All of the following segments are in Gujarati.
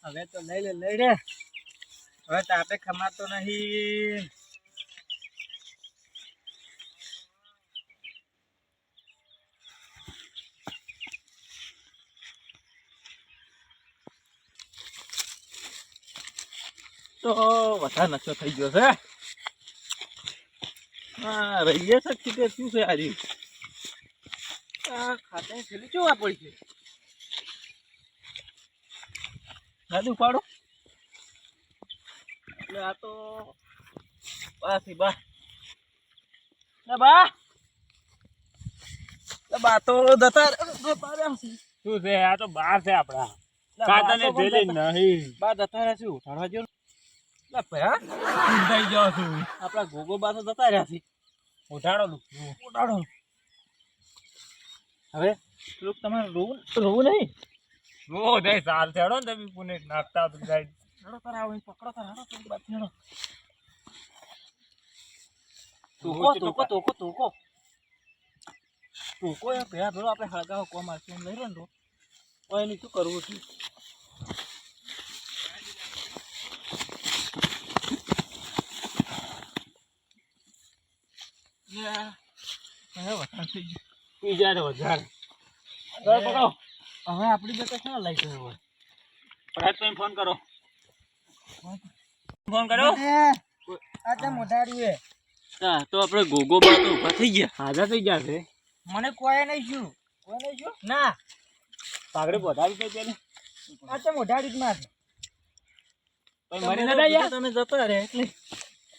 હવે તો લઈ રે હવે તાપે ખમાતો નહીં. તો વધારે નશો થઈ ગયો છે. હા રહીએ છે કે શું છે આજે આ ખાતા થેલી કેવા પડી છે. ગાડી ઉપાડો એટલે આ તો બાસી બા બા તો જતા શું છે આ તો બહાર છે આપડા ખાતાને થેલી નહીં બા જતા રહ્યા છે ઉઠાડવા જો થઈ ગયો છું આપડા ગોગો બા તો જતા રહ્યા છે. ઉઠાડો હવે લોક તમારે રોવું નહીં. ઓ દે સાલ થેડો ને તમે પુને નાખતા તો જાય હેડો તાર આવો પકડો તાર હેડો તો બાત હેડો ટોકો એ ભેળા ભેળો આપણે હળગાવો કોમ આવશે એમ લઈ રહ્યો ને તો એની શું કરવું છે. બીજા ને વધારે પકડો હવે આપણી બે શું લઈ ગયો હોય પ્રયાસ તમે ફોન કરો આ મોઢાડી તો આપણે ગોગો બા તો ઉભા થઈ ગયા હાજર થઈ ગયા છે મને કોઈ નહીં શું ના પાઘડે બોધાવી કઈ પેલે આ મોઢાડી જ માર મરી નતા યાર તમે જતો રે એટલે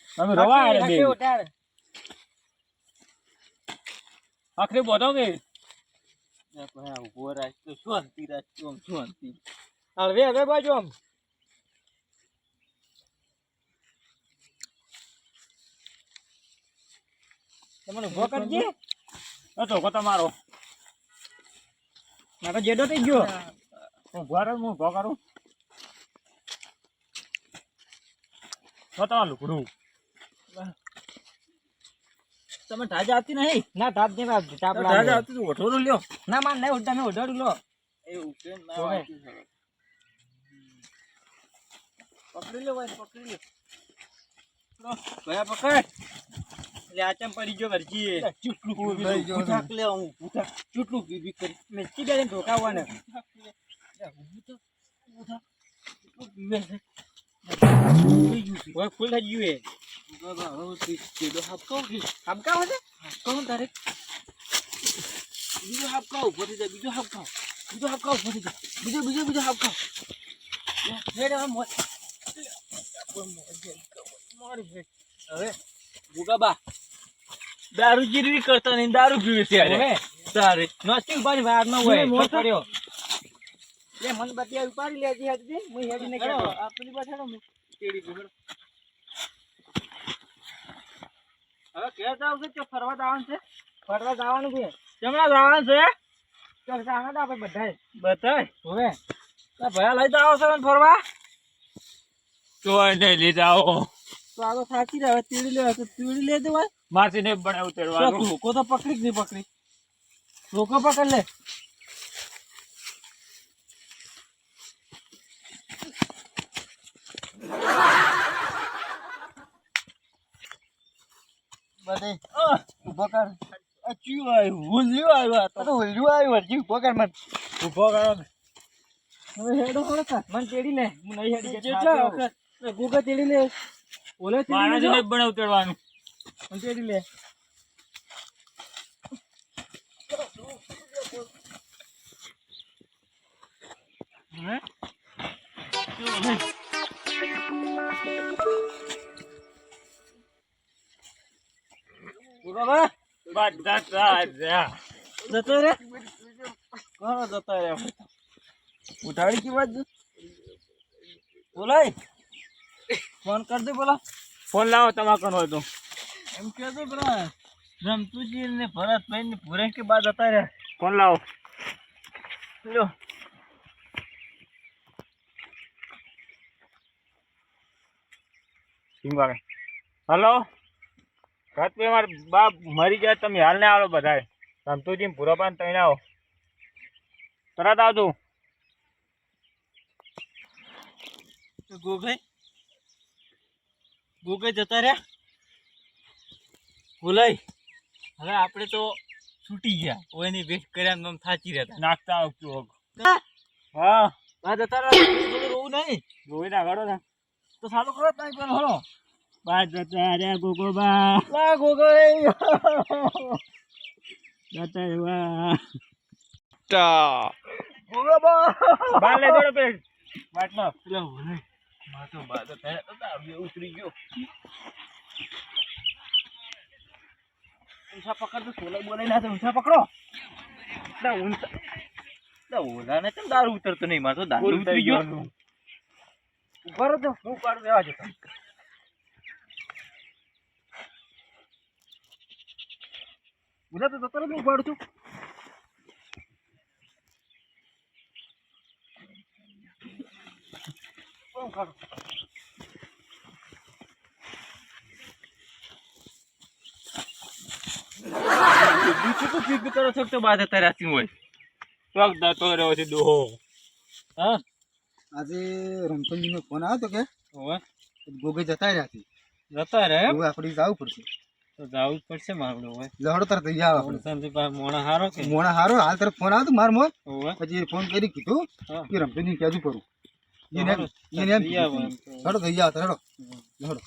તમે રવા આરે બે ઉઠાડ આખરે બોધો કે ઉભો રાખ તો શાંતિ રાખજો આમ શાંતિ હવે બાજુ આમ તમને ઉભો કરજે તો તમારો મારો જેડો થઈ ગયો ઉભો રહો હું ઉભો કરું તો તમારું લુકડું તમે ઢાજ આવતી નહીં ના ઢાજ નહીં આવતી ઢાજ આવતી તું ઓઢો લ્યો ના માર નહીં ઉડતા મેં ઓઢાડું લો એવું કેમ ના પકડી લો ભાઈ પકડી લો ભયા પકડ એટલે આ ચમ પડી ગયો વરજી ચૂટલું ઉઠાક લે હું ઉઠા ચૂટલું બીબી કરી મેચી બેને ઢોકાવાને ઓય ફૂલ થઈ ગયું એ હાપકાવ છે કોણ તારે બીજો હાપકાવ ઉભો થઈ જાય બીજો હાપકાવ ઉભો થઈ જાય બીજો હાપકાવ હવે ભૂગાબા દારૂ જીરવી કરતા નહીં દારૂ પીવે છે તારે નસ્તી ઉપાડી વાર ન હોય પકડ્યો લે મન બતિયા ઉપાડી લેજી હતી હું હેડી ને કેડો આપણી પાસે હેડો તેડી ગયો હવે કે જાવ છે કે ફરવા જવાનું છે કેમણા જવાનું છે ચાલ સાંગા આપણે બધાય હવે તો ભયા લઈ જાવ છો ફરવા ચોય નહીં લઈ જાઓ તો આ તો સાચી રહે તીડી લે તો તીડી લે દેવાય મારથી ને બનાવ ઉતરવાનું લોકો તો પકડી જ નહીં પકડી લોકો પકડ લે બધે ઉભો કર અચ્યું આવ્યું હુલ્યું આવ્યું તો હુલ્યું આવ્યું હરજી ઉભો કર મન ઉભો કરો હવે હેડો હળકા મન તેડી લે હું નહીં હેડી કેટલા વખત ગોગા તેડી લે ઓલે મારાથી ને બનાવ ઉતરવાનું મન તેડી લે હે બાબા બધા જતો રે કોણ જતો રે ઉઠાડી કી વાત બોલાય ફોન કર દે બોલા ફોન લાવો તમાકુ હોય તો એમ કે દે પેલા રમતુજી ને ભરતભાઈ ને ભૂરે કે બાદ જતા રે ફોન લાવો લ્યો હલો રાત્રે મારે બાપ મરી ગયા તમે હાલ ને આવો બધા રમતુજી પૂરો પાન તઈને આવો તરત આવજો ગોગઈ જતા રહ્યા બોલાય હવે આપણે તો છૂટી ગયા કોઈની વેટ કર્યા આમ થાચી રહ્યા નાખતા આવતું હા હા બા જતા રહ્યા રોવું નહીં જોઈ ના ગળો ને તો સારું કરો નહીં પણ હલો બા જતા રે ગોગોબા લા ગોગઈ જતા એવા ગોગા બા લે જોડે પે વાટનો પેલા બોલાય માતો બા તો થયા ઉતરી ગયો ઊંચા પકડ તો સોલા બોલાય ના તો ઊંચા પકડો ના ઊંચા ના ઓલા ને કેમ દારૂ ઉતરતો નહીં મારતો દારૂ ઉતરી ગયો ઉભા રહો તો હું પાડું રહેવા જતા બોલા તો જતો હું પાડું છું કરો છો તો બાદ અત્યારે આતી હોય પગ દાતો રહ્યો છે દોહો હા આજે રમતનજીનો ફોન આવ્યો તો કે હોવે ગોગઈ જતા રહ્યા છે જતા રહે હવે આપણે જવું પડશે તો જાવું જ પડશે મારું હવે લહડો તરત જઈ આવો આપણે સંદીપ મોણા હારો કે મોણા હારો હાલ તરફ ફોન આવ્યો તો માર મોં હોવે પછી ફોન કરી કીધું હા. કે રમતનજી કહેજો કરું એને હારું. એને એમ જઈ આવો એમ તો. હડો જઈ આવો હડો લહડો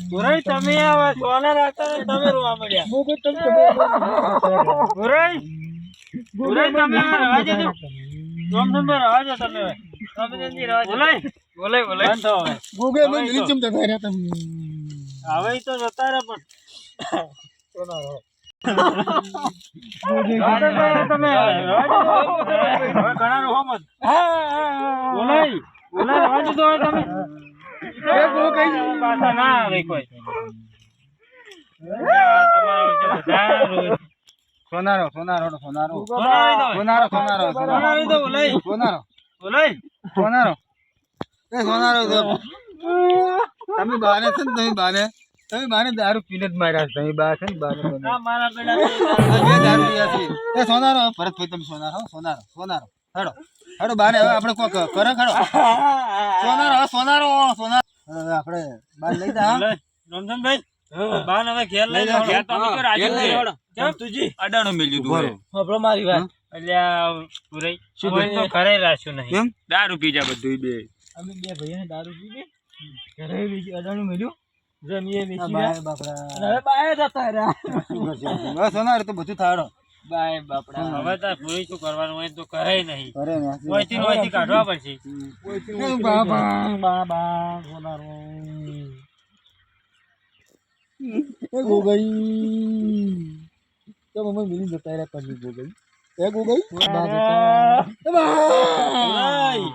ગુરાઈ તમે આવા સોના રાખતા ને તમે રોવા મળ્યા ગુરાઈ ગુરાઈ તમે રવા દેજો રોમધંધો રવા દો તમે રોમધંધી રવા દો બોલાય બોલાય બંધ થો હવે ગોગે મને લીલી ચમચા થાય રહ્યા તમે હવે ઈ તો જતા રહે પણ તમે ઘણા રહો મત બોલાય બોલાય રવા દીધો હવે તમે પાછા ના આવે કોઈ સોનારો સોનારો સોનારો સોનારો સોનારો સોનારો તો બોલાય સોનારો બોલાય સોનારો એ સોનારો તમે બાને છે ને તમે બાને દારૂ પીને જ માર્યા છે તમે બા છે ને બાને આ મારા બેડા બે દારૂ પીયા છે એ સોનારો ભરતભાઈ તમે સોનારો સોનારો સોનારો હેડો હેડો બાને હવે આપણે કોક કરે ખડો સોનારો સોનારો સોનારો હવે આપણે બાર લઈ જા રમઝાનભાઈ બાન હવે ઘેર લઈ જાઓ ઘેર તો અમે તો રાજી છે કેમ તુજી અડાણો મેલ્યું તું આપણો મારી વાત અલ્યા પુરાઈ શું તો ઘરે રાખ્યું નહીં કેમ દારૂ પી જા બધું બે અમે બે ભાઈને દારૂ પી ગઈ ઘરે બીજી અડાણું મેલ્યું જમીએ મેસી બાય બાપડા હવે બાય જતા રહ્યા શું કરશે હવે સોનારો તો બધું થાળો બાય બાપડા હવે તો પુરી શું કરવાનું હોય તો કરે નહીં કરે ને ઓયથી કાઢવા પડશે બાબા બાબા સોનારો એ ગોગઈ તો મમ્મી મિલી જતા રહ્યા કરી ગોગઈ એ ગોગઈ પુરાઈ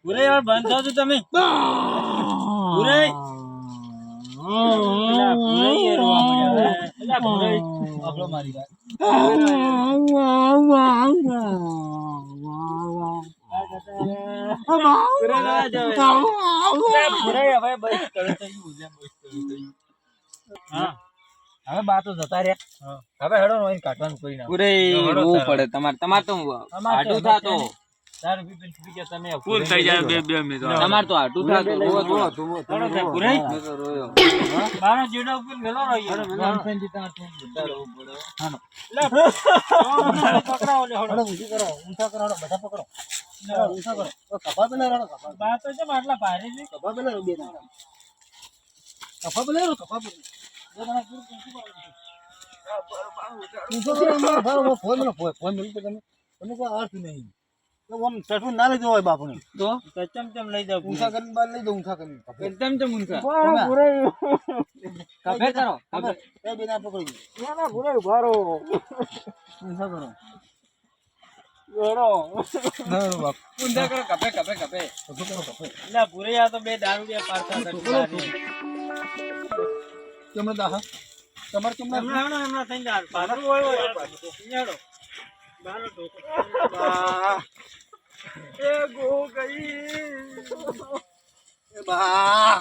પુરાઈ હવે બંધ થાવ છો તમે પુરાઈ પુરાઈ રોવા મળ્યા એલા પુરાઈ આપણો મારી વાત હવે બા તો જતા રહ્યા હવે હેડો નો કાઢવાનું કોઈ ના પૂરે રોવું પડે તમારે તો આટું થાતો દારૂ પી પી ગયા તમે ફૂલ થઈ જાય બે મિનિટ તમારે તો આટું થાતો પુરાઈ મેં તો રોયો બાનો જીવડા ઉપર મેલો રહ્યો નાનપણથી ત્યાં તું બધા રહેવું પડે પકડાવો લે હડો ઊંચી કરો ઊંચા કરો હડો બધા પકડો ઊંચા કરો કપા પેલા રડો કપા બા તો છે આટલા ભારે છે કપા પેલા બે કપા પેલા કપા પેલા ફોન મિલતો તમે તમે કોઈ અર્થ નહીં તો આમ ચટવું ના લઈ જવાય બાપુને તો ચમ લઈ જાવ ઊંચા કરીને બાર લઈ જાઓ ઊંચા કરીને એકદમ ચમ ઊંચા કફે કરો એ બેના પકડી ના ના ભૂરાઈ ભારો ઊંચા કરો ધડો બાપ ઊંધા કરો, કપે કપે કપે. ઉભો કરો કપે. ના, ભૂરૈયા તો બે દારૂડિયા પાડતા હતા. કેમનો દાહ તમારે કેમનો હમણાં થઈને દારૂ. પાછું હોય. ઈયાડો. બારો ઢોકો. એ ગો ગઈ. બા